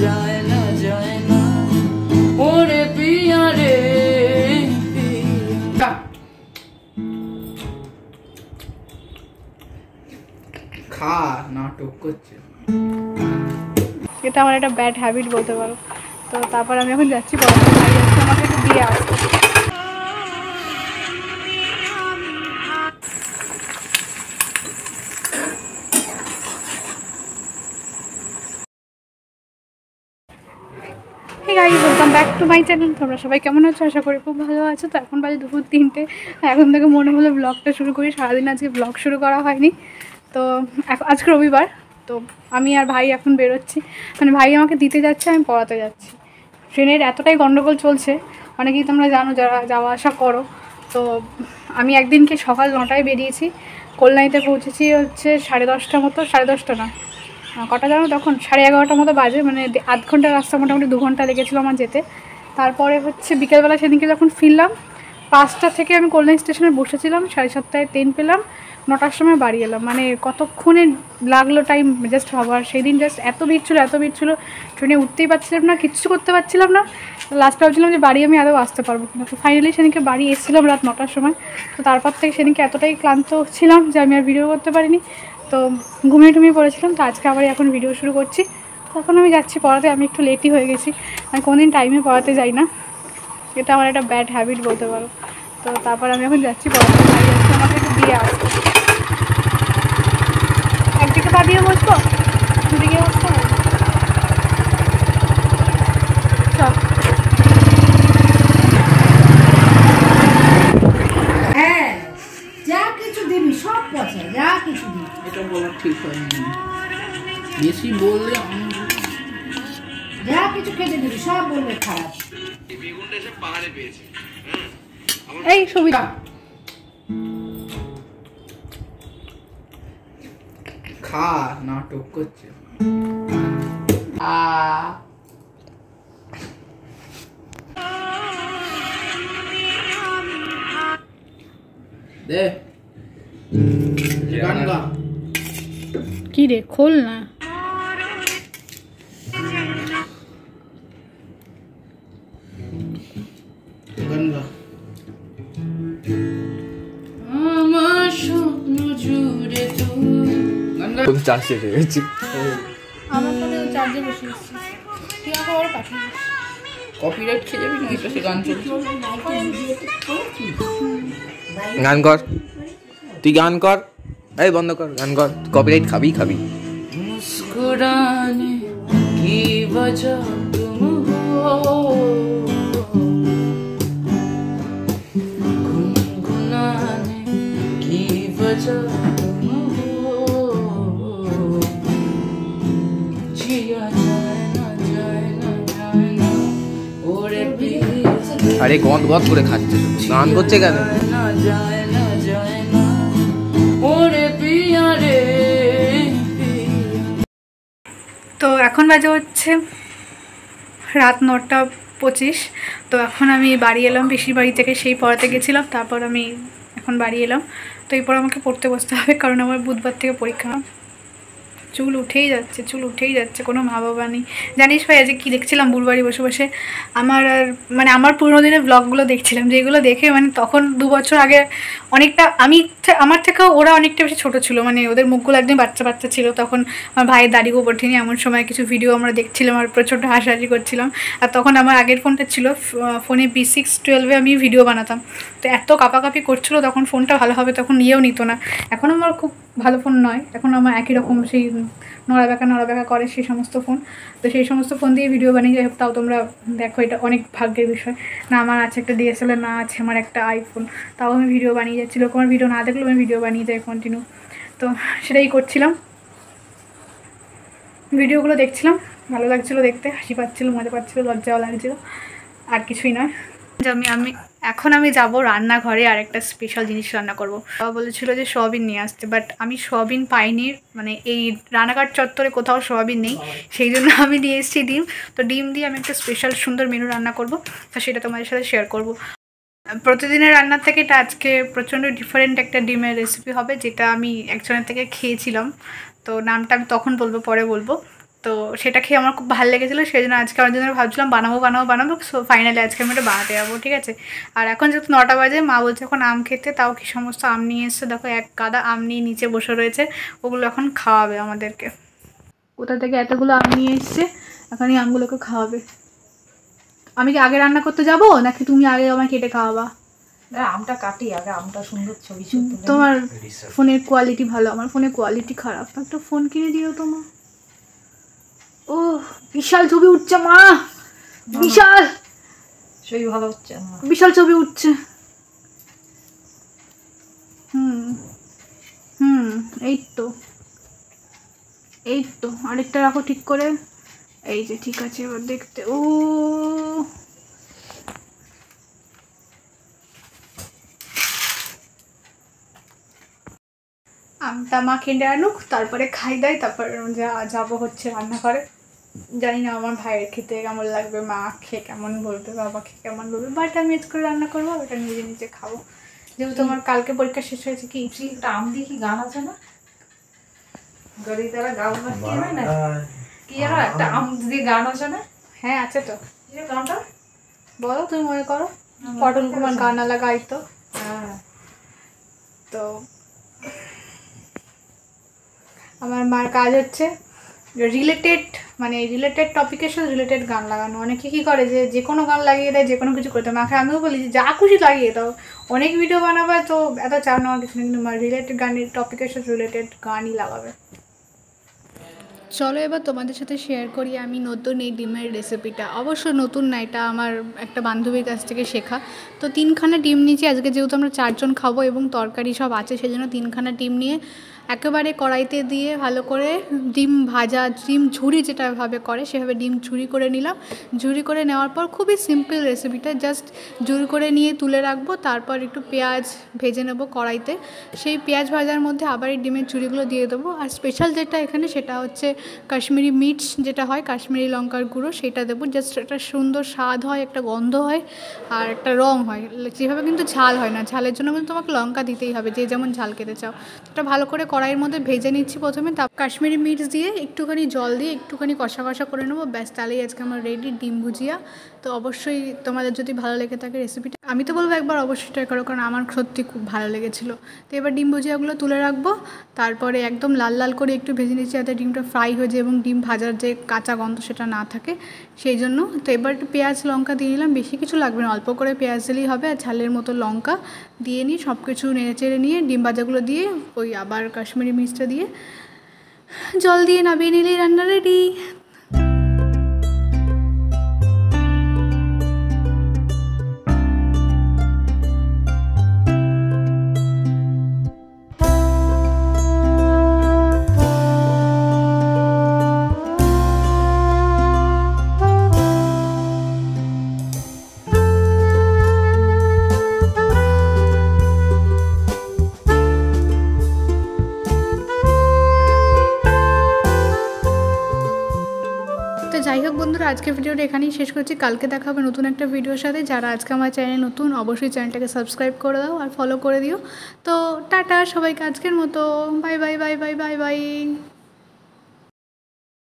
যায় না যায় না ওরে পিয়া রে খা নাটক করছে। এটা আমার একটা ব্যাড হ্যাবিট বলতে পারো। তো তারপর আমি এখন যাচ্ছি পড়াতে, ভাই যাচ্ছে আমাকে একটু দিয়ে আসতে। Hey guys, welcome back to my channel. তোমরা সবাই কেমন আছো? আশা করি খুব ভালো আছো। তো এখন বাজে দুপুর 3টে। এখন থেকে মনে হলো ব্লগটা শুরু করি। সারাদিন আজকে ব্লগ শুরু করা হয়নি। তো আজকে রবিবার, তো আমি আর ভাই এখন বেরোচ্ছি। মানে ভাই আমাকে দিতে যাচ্ছে, আমি পড়াতে যাচ্ছি। ট্রেনের এতটাই গন্ডগোল চলছে, অনেকেই তোমরা জানো যারা যাওয়া আসা করো। তো আমি একদিনকে সকাল 9টায় বেরিয়েছি, কল্যাণীতে পৌঁছেছি হচ্ছে 10:30 মতো। 10:30 না, কটা জানো তখন 11:30 মতো বাজে। মানে আধ ঘন্টার রাস্তা, মোটামুটি 2 ঘন্টা লেগেছিলো আমার যেতে। তারপরে হচ্ছে বিকেলবেলা সেদিনকে যখন ফিরলাম, 5টা থেকে আমি কল্যাণী স্টেশনে বসেছিলাম, 7:30টায় ট্রেন পেলাম, 9টার সময় বাড়ি এলাম। মানে কতক্ষণে লাগলো টাইম জাস্ট ভাবার। সেই দিন জাস্ট এত ভিড় ছিল, ট্রেনে উঠতেই পারছিলাম না, কিচ্ছু করতে পারছিলাম না। লাস্ট ভাবছিলাম যে বাড়ি আমি আদৌ আসতে পারবো কিনা। তো ফাইনালি সেদিনকে বাড়ি এসেছিলাম রাত 9টার সময়। তো তারপর থেকে সেদিনকে এতটাই ক্লান্ত ছিলাম যে আমি আর ভিডিও করতে পারিনি। তো ঘুমিয়ে পড়েছিলাম। তো আজকে আবার এখন ভিডিও শুরু করছি। তখন আমি যাচ্ছি পড়াতে। আমি একটু লেটই হয়ে গেছি, আমি কোনোদিন টাইমে পড়াতে যাই না। এটা আমার একটা ব্যাড হ্যাবিট বলতে পারো। তো তারপর আমি এখন যাচ্ছি পড়াতে, ভাই যাচ্ছে আমাকে একটু দিয়ে আসতে। একদিকে পা দিয়ে বসবো, দুদিকে বসতে হবে। চল। হ্যাঁ, যা কিছু দিবি সব পচা, যা কিছু দিবি। এটা বলা ঠিক হয়নি, বেশি বললে যা কিছু খেতে দিবি সব বলবে খারাপ। এই সুবিধা খা নাটক করছে। দে গান গা। কি রে, খোল না। গান গা। আমার স্বপ্ন জুড়ে তুই। গান গা। কোন চার্জ শেষ হয়ে গেছে? আমার ফোনে চার্জে বসে এসেছি, তুই আমাকে ওরা পাঠিয়ে দিস। কপিরাইট খেয়ে যাবি না, এটা সে গান চলছে। গান কর, তুই গান কর। এই বন্ধ কর, গান কর। কপিরাইট খাবি। मुस्कुराने की वजह तुम हो, गुनगुनाने की वजह तुम हो, जिया जाए ना ओरे पिया। আরে গদ করে খাচ্ছে, গান করছে কেন? না ওরে পিয়া রে। তো এখন বাজে হচ্ছে রাত 9:25। তো এখন আমি বাড়ি এলাম পিসির বাড়ি থেকে। সেই পড়াতে গেছিলাম, তারপর আমি এখন বাড়ি এলাম। তো এরপর আমাকে পড়তে বসতে হবে, কারণ আমার বুধবার থেকে পরীক্ষা। চুল উঠেই যাচ্ছে, কোনো মা বাবা নেই। জানিস ভাই আজকে কী দেখছিলাম? বুড়বাড়ি বসে বসে আমার পুরোনো দিনের ব্লগগুলো দেখছিলাম, যেগুলো দেখে মানে তখন 2 বছর আগে অনেকটা আমার থেকেও ওরা অনেকটা বেশি ছোটো ছিল। মানে ওদের মুখগুলো একদম বাচ্চা ছিল। তখন আমার ভাইয়ের দাড়ি গোবর ওঠেনি, এমন সময় কিছু ভিডিও আমরা দেখছিলাম আর প্রচণ্ড হাসাহাসি করছিলাম। আর তখন আমার আগের ফোনটা ছিল, ফোনে B612 আমি ভিডিও বানাতাম। তো এত কাঁপাকাঁপি করছিলো তখন, ফোনটা ভালো হবে তখন নিয়েও নিত না। এখন আমার খুব ভালো ফোন নয়, এখন আমার একই রকম সেই নড়াবেকা করে সেই সমস্ত ফোন। তো সেই সমস্ত ফোন দিয়ে ভিডিও বানিয়ে যাই হোক, তাও তোমরা দেখো এটা অনেক ভাগ্যের বিষয়। না আমার আছে একটা DSLR, না আছে আমার একটা আইফোন, তাও আমি ভিডিও বানিয়ে যাচ্ছি। লোক আমার ভিডিও না দেখলেও আমি ভিডিও বানিয়ে যাই কন্টিনিউ। তো সেটাই করছিলাম, ভিডিওগুলো দেখছিলাম, ভালো লাগছিলো দেখতে, হাসি পাচ্ছিলো, মজা পাচ্ছিলো, লজ্জাও লাগছিলো, আর কিছুই নয়। এখন আমি যাব রান্নাঘরে আর একটা স্পেশাল জিনিস রান্না করব। বাবা বলেছিল যে সয়াবিন নিয়ে আসতে, বাট আমি সয়াবিন পাইনি। মানে এই রানাঘাট চত্বরে কোথাও সয়াবিন নেই, সেই জন্য আমি নিয়ে এসেছি ডিম। তো ডিম দিয়ে আমি একটা স্পেশাল সুন্দর মেনু রান্না করব, তো সেটা তোমাদের সাথে শেয়ার করব। প্রতিদিনের রান্নার থেকে এটা আজকে প্রচণ্ড ডিফারেন্ট একটা ডিমের রেসিপি হবে, যেটা আমি একজনের থেকে খেয়েছিলাম। তো নামটা আমি তখন বলবো, পরে বলবো। তো সেটা খেয়ে আমার খুব ভালো লেগেছিলো, সেই জন্য আজকে আমার জন্য ভাবছিলাম বানাবো। সো ফাইনালি আজকে আমি এটা বানাতে যাবো, ঠিক আছে। আর এখন যেহেতু 9টা বাজে, মা বলছে এখন আম খেতে, তাও কি সমস্ত আম নিয়ে এসছে, দেখো এক গাদা আম নিয়ে নিচে বসে রয়েছে, ওগুলো এখন খাওয়াবে আমাদেরকে। কোথা থেকে এতগুলো আম নিয়ে এসছে, এখন এই আমগুলোকে খাওয়াবে। আমি কি আগে রান্না করতে যাবো নাকি তুমি আগে আমায় কেটে খাওয়াবা? আমটা কাটি আগে, আমটা সুন্দর ছবি। তোমার ফোনের কোয়ালিটি ভালো, আমার ফোনের কোয়ালিটি খারাপ। একটা ফোন কিনে দিও তোমার। ও বিশাল ছবি উঠছে মা, বিশাল ছবি ভালো হচ্ছে, বিশাল ছবি উঠছে। এই তো আরেকটা রাখো ঠিক করে। এই যে ঠিক আছে, এবার দেখতে। ও আমটা মা কেটে আনুক, তারপরে খাই দেয়, তারপরে যাবো হচ্ছে রান্নাঘরে। জানি না আমার ভাইয়ের খেতে কেমন লাগবে, মা খেয়ে কেমন বলবে, বাবা খেয়ে কেমন বলবে, বাট আমি আজ করে রান্না করবো, ওটা নিজে নিজে খাবো। যেহেতু আমার কালকে পরীক্ষা শেষ হয়েছে। কি একটা আম দিয়ে কি গান আছে না, গড়ি তারা গান হয় না কি যেন একটা আম দিয়ে গান আছে না? হ্যাঁ আছে তো, গানটা বলো তুমি মনে করো। পটল কুমার গানালা গাইতো। হ্যাঁ, তো আমার মার কাজ হচ্ছে রিলেটেড টপিকের সাথে রিলেটেড গান লাগানো। অনেকে কী করে যে কোনো গান লাগিয়ে দেয়, যে কোনো কিছু করতে। মাকে আমিও বলি যে যা খুশি লাগিয়ে দাও, অনেক ভিডিও বানাবে, তো এত চাপ নেওয়ার কিছু নেই, কিন্তু রিলেটেড গানের টপিকের সাথে রিলেটেড গানই লাগাবে। চলো এবার তোমাদের সাথে শেয়ার করি আমি নতুন এই ডিমের রেসিপিটা। অবশ্য নতুন না, এটা আমার একটা বান্ধবীর কাছ থেকে শেখা। তো 3খানা ডিম নিয়েছি আজকে, যেহেতু আমরা 4 জন খাবো এবং তরকারি সব আছে, সেজন্য 3খানা ডিম নিয়ে একেবারে কড়াইতে দিয়ে ভালো করে ডিম ভাজা, ডিম ঝুরি যেটাভাবে করে সেভাবে ডিম ঝুরি করে নিলাম। ঝুরি করে নেওয়ার পর খুবই সিম্পল রেসিপিটা, জাস্ট ঝুরি করে নিয়ে তুলে রাখবো, তারপর একটু পেঁয়াজ ভেজে নেবো কড়াইতে। সেই পেঁয়াজ ভাজার মধ্যে আবার এই ডিমের ঝুরিগুলো দিয়ে দেবো। আর স্পেশাল যেটা এখানে সেটা হচ্ছে কাশ্মীরি মির্চ, যেটা হয় কাশ্মীরি লঙ্কার গুঁড়ো, সেটা দেবো। জাস্ট একটা সুন্দর স্বাদ হয়, একটা গন্ধ হয়, আর একটা রং হয়। যেভাবে কিন্তু ঝাল হয় না, ঝালের জন্য কিন্তু তোমাকে লঙ্কা দিতেই হবে, যে যেমন ঝাল খেতে চাও। এটা ভালো করে কড়াইয়ের মধ্যে ভেজে নিচ্ছি প্রথমে, তারপর কাশ্মীরি মির্চ দিয়ে একটুখানি জল দিয়ে একটুখানি কষা কষা করে নেবো। ব্যাস, তাহলেই আজকে আমার রেডি ডিম ভুজিয়া। তো অবশ্যই তোমাদের যদি ভালো লেগে থাকে রেসিপিটা, আমি তো বলবো একবার অবশ্যই ট্রাই করো, কারণ আমার সত্যি খুব ভালো লেগেছিলো। তো এবার ডিম ভুজিয়াগুলো তুলে রাখবো, তারপরে একদম লাল লাল করে একটু ভেজে নিচ্ছি যাতে ডিমটা ফ্রাই হয়ে যায় এবং ডিম ভাজার যে কাঁচা গন্ধ সেটা না থাকে, সেই জন্য। তো এবার একটু পেঁয়াজ লঙ্কা দিয়ে নিলাম, বেশি কিছু লাগবে না, অল্প করে পেঁয়াজ দিলেই হবে, আর ঝালের মতো লঙ্কা দিয়ে নিয়ে সব কিছু নেড়ে চেড়ে নিয়ে ডিম ভাজাগুলো দিয়ে ওই আবার কাশ্মীরি মির্চটা দিয়ে জল দিয়ে নামিয়ে নিলেই রান্না রেডি। যাই হোক বন্ধুরা, আজকের ভিডিওটা এখানেই শেষ করছি। কালকে দেখা হবে নতুন একটা ভিডিওর সাথে। যারা আজকে আমার চ্যানেল নতুন, অবশ্যই চ্যানেলটাকে সাবস্ক্রাইব করে দাও আর ফলো করে দিও। তো টাটা সবাইকে আজকের মতো, bye bye bye bye bye bye.